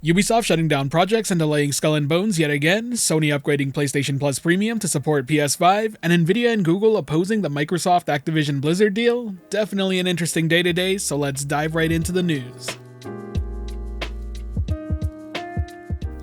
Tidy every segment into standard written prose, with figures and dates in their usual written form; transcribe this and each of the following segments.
Ubisoft shutting down projects and delaying Skull and Bones yet again, Sony upgrading PlayStation Plus Premium to support PS5, and Nvidia and Google opposing the Microsoft Activision Blizzard deal. Definitely an interesting day today, so let's dive right into the news.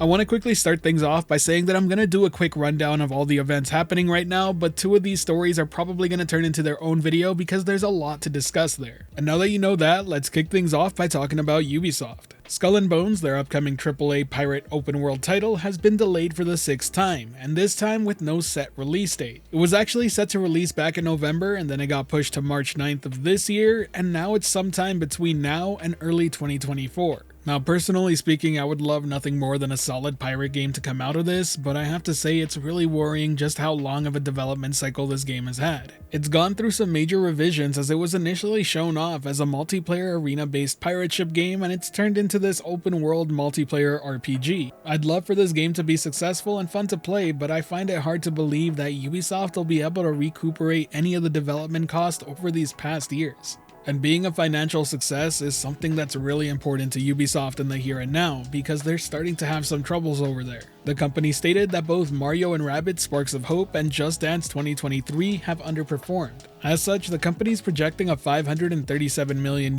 I want to quickly start things off by saying that I'm going to do a quick rundown of all the events happening right now, but two of these stories are probably going to turn into their own video because there's a lot to discuss there. And now that you know that, let's kick things off by talking about Ubisoft. Skull and Bones, their upcoming AAA pirate open world title, has been delayed for the 6th time, and this time with no set release date. It was actually set to release back in November, and then it got pushed to March 9th of this year, and now it's sometime between now and early 2024. Now, personally speaking, I would love nothing more than a solid pirate game to come out of this, but I have to say it's really worrying just how long of a development cycle this game has had. It's gone through some major revisions as it was initially shown off as a multiplayer arena-based pirate ship game, and it's turned into this open-world multiplayer RPG. I'd love for this game to be successful and fun to play, but I find it hard to believe that Ubisoft will be able to recuperate any of the development cost over these past years. And being a financial success is something that's really important to Ubisoft in the here and now, because they're starting to have some troubles over there. The company stated that both Mario & Rabbids Sparks of Hope and Just Dance 2023 have underperformed. As such, the company's projecting a $537 million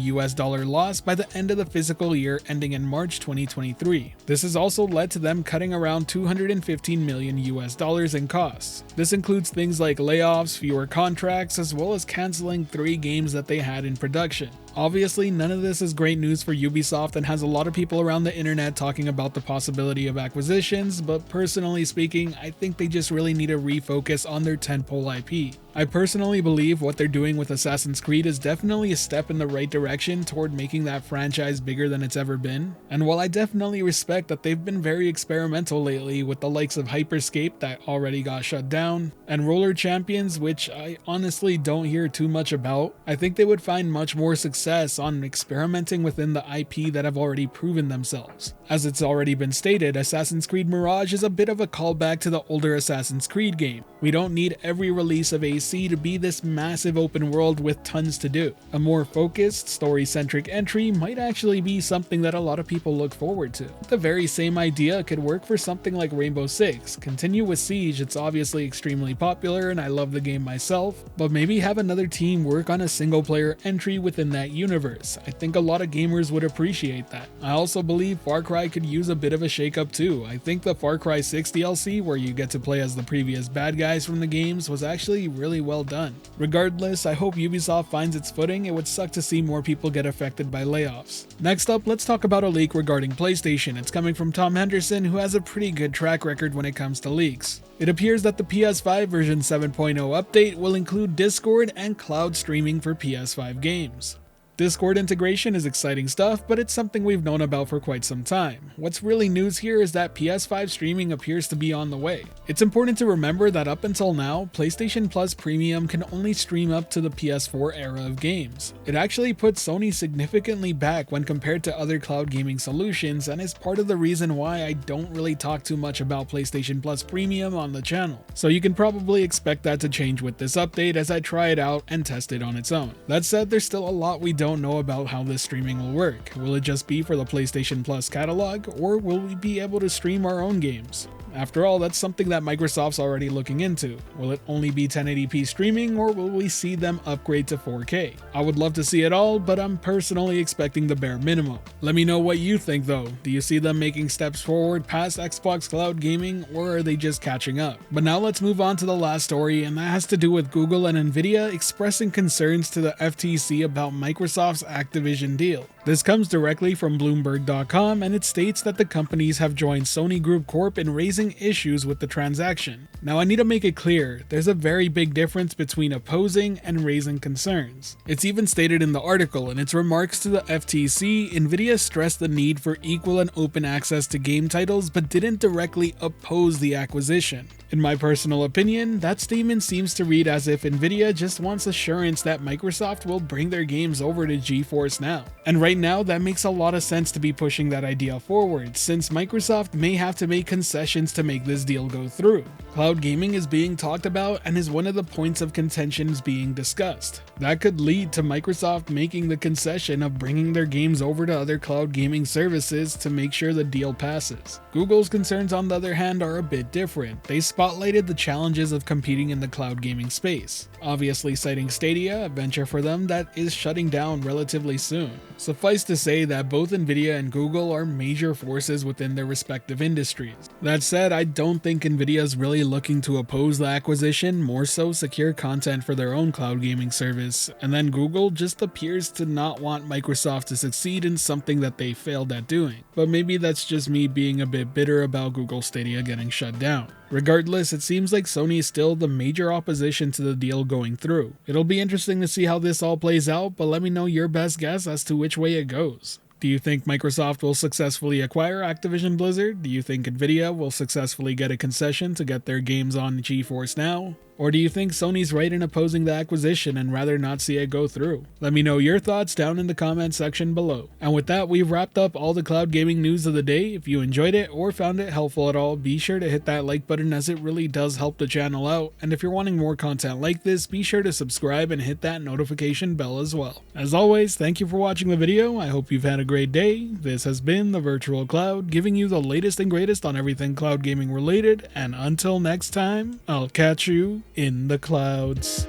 loss by the end of the fiscal year ending in March 2023. This has also led to them cutting around $215 million in costs. This includes things like layoffs, fewer contracts, as well as canceling 3 games that they had in production. Obviously, none of this is great news for Ubisoft and has a lot of people around the internet talking about the possibility of acquisitions, but personally speaking, I think they just really need to refocus on their tentpole IP. I personally believe what they're doing with Assassin's Creed is definitely a step in the right direction toward making that franchise bigger than it's ever been. And while I definitely respect that they've been very experimental lately with the likes of Hyperscape that already got shut down, and Roller Champions, which I honestly don't hear too much about, I think they would find much more success on experimenting within the IP that have already proven themselves. As it's already been stated, Assassin's Creed Mirage is a bit of a callback to the older Assassin's Creed game. We don't need every release of AC to be this massive open world with tons to do. A more focused, story-centric entry might actually be something that a lot of people look forward to. The very same idea could work for something like Rainbow Six. Continue with Siege, it's obviously extremely popular and I love the game myself, but maybe have another team work on a single-player entry within that universe. I think a lot of gamers would appreciate that. I also believe Far Cry could use a bit of a shake-up too. I think the Far Cry 6 DLC, where you get to play as the previous bad guys from the games, was actually really well done. Regardless, I hope Ubisoft finds its footing. It would suck to see more people get affected by layoffs. Next up, let's talk about a leak regarding PlayStation. It's coming from Tom Henderson, who has a pretty good track record when it comes to leaks. It appears that the PS5 version 7.0 update will include Discord and cloud streaming for PS5 games. Discord integration is exciting stuff, but it's something we've known about for quite some time. What's really news here is that PS5 streaming appears to be on the way. It's important to remember that up until now, PlayStation Plus Premium can only stream up to the PS4 era of games. It actually puts Sony significantly back when compared to other cloud gaming solutions, and is part of the reason why I don't really talk too much about PlayStation Plus Premium on the channel. So you can probably expect that to change with this update as I try it out and test it on its own. That said, there's still a lot we don't know about how this streaming will work. Will it just be for the PlayStation Plus catalog, or will we be able to stream our own games? After all, that's something that Microsoft's already looking into. Will it only be 1080p streaming, or will we see them upgrade to 4K? I would love to see it all, but I'm personally expecting the bare minimum. Let me know what you think though. Do you see them making steps forward past Xbox Cloud Gaming, or are they just catching up? But now let's move on to the last story, and that has to do with Google and Nvidia expressing concerns to the FTC about Microsoft's Activision deal. This comes directly from Bloomberg.com, and it states that the companies have joined Sony Group Corp in raising issues with the transaction. Now I need to make it clear, there's a very big difference between opposing and raising concerns. It's even stated in the article. In its remarks to the FTC, Nvidia stressed the need for equal and open access to game titles, but didn't directly oppose the acquisition. In my personal opinion, that statement seems to read as if Nvidia just wants assurance that Microsoft will bring their games over to GeForce Now. And right now, that makes a lot of sense to be pushing that idea forward, since Microsoft may have to make concessions to make this deal go through. Cloud gaming is being talked about and is one of the points of contentions being discussed. That could lead to Microsoft making the concession of bringing their games over to other cloud gaming services to make sure the deal passes. Google's concerns, on the other hand, are a bit different. They spotlighted the challenges of competing in the cloud gaming space, obviously citing Stadia, a venture for them that is shutting down relatively soon. Suffice to say that both Nvidia and Google are major forces within their respective industries. That said, I don't think Nvidia is really looking to oppose the acquisition, more so secure content for their own cloud gaming service, and then Google just appears to not want Microsoft to succeed in something that they failed at doing. But maybe that's just me being a bit bitter about Google Stadia getting shut down. Regardless, it seems like Sony is still the major opposition to the deal going through. It'll be interesting to see how this all plays out, but let me know your best guess as to which way it goes. Do you think Microsoft will successfully acquire Activision Blizzard? Do you think Nvidia will successfully get a concession to get their games on GeForce Now? Or do you think Sony's right in opposing the acquisition and rather not see it go through? Let me know your thoughts down in the comment section below. And with that, we've wrapped up all the cloud gaming news of the day. If you enjoyed it or found it helpful at all, be sure to hit that like button as it really does help the channel out. And if you're wanting more content like this, be sure to subscribe and hit that notification bell as well. As always, thank you for watching the video. I hope you've had a great day. This has been the Virtual Cloud, giving you the latest and greatest on everything cloud gaming related. And until next time, I'll catch you in the clouds.